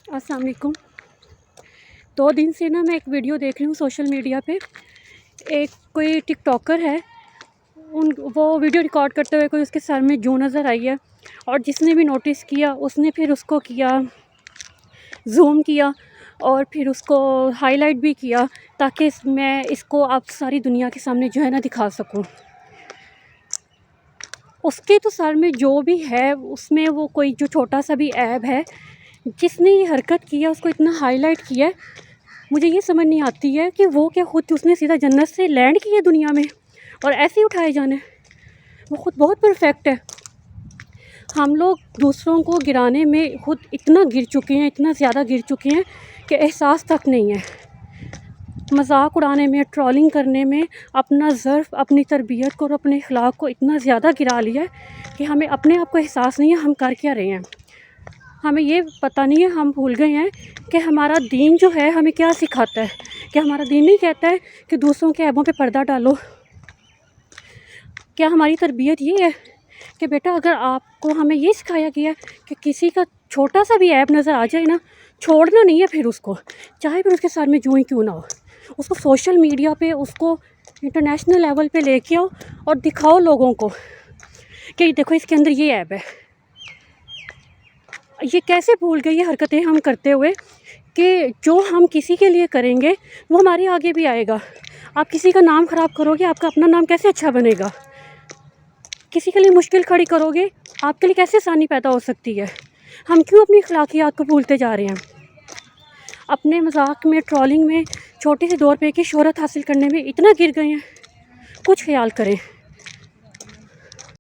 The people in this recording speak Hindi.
अस्सलाम वालेकुम। 2 दिन से ना मैं एक वीडियो देख रही हूँ सोशल मीडिया पे। एक कोई टिकटॉकर है, वो वीडियो रिकॉर्ड करते हुए कोई उसके सर में जूं नज़र आई है, और जिसने भी नोटिस किया उसने फिर उसको किया, जूम किया और फिर उसको हाईलाइट भी किया ताकि मैं इसको आप सारी दुनिया के सामने जो है ना दिखा सकूं। उसके तो सर में जो भी है उसमें वो कोई जो छोटा सा भी ऐब है, जिसने ये हरकत की है उसको इतना हाईलाइट किया है। मुझे ये समझ नहीं आती है कि वो क्या खुद उसने सीधा जन्नत से लैंड किया दुनिया में और ऐसे ही उठाए जाने। वो खुद बहुत परफेक्ट है। हम लोग दूसरों को गिराने में खुद इतना गिर चुके हैं, इतना ज़्यादा गिर चुके हैं कि एहसास तक नहीं है। मजाक उड़ाने में, ट्रोलिंग करने में अपना ज़र्फ़, अपनी तरबियत को और अपने अखलाक को इतना ज़्यादा गिरा लिया है कि हमें अपने आप को एहसास नहीं है हम कर क्या रहे हैं। हमें ये पता नहीं है, हम भूल गए हैं कि हमारा दीन जो है हमें क्या सिखाता है। क्या हमारा दीन नहीं कहता है कि दूसरों के ऐबों पे पर्दा डालो? क्या हमारी तरबियत ये है कि बेटा अगर आपको हमें ये सिखाया गया है कि किसी का छोटा सा भी ऐब नज़र आ जाए ना, छोड़ना नहीं है फिर उसको, चाहे फिर उसके सर में जूं ही क्यों ना हो। उसको सोशल मीडिया पे, उसको इंटरनेशनल लेवल पे लेके आओ और दिखाओ लोगों को कि देखो इसके अंदर ये ऐब है। ये कैसे भूल गए ये हरकतें हम करते हुए कि जो हम किसी के लिए करेंगे वो हमारे आगे भी आएगा। आप किसी का नाम ख़राब करोगे, आपका अपना नाम कैसे अच्छा बनेगा? किसी के लिए मुश्किल खड़ी करोगे, आपके लिए कैसे आसानी पैदा हो सकती है? हम क्यों अपनी अखलाकियात को भूलते जा रहे हैं? अपने मजाक में, ट्रोलिंग में, छोटे से 2 रुपये की शोहरत हासिल करने में इतना गिर गए हैं। कुछ ख्याल करें।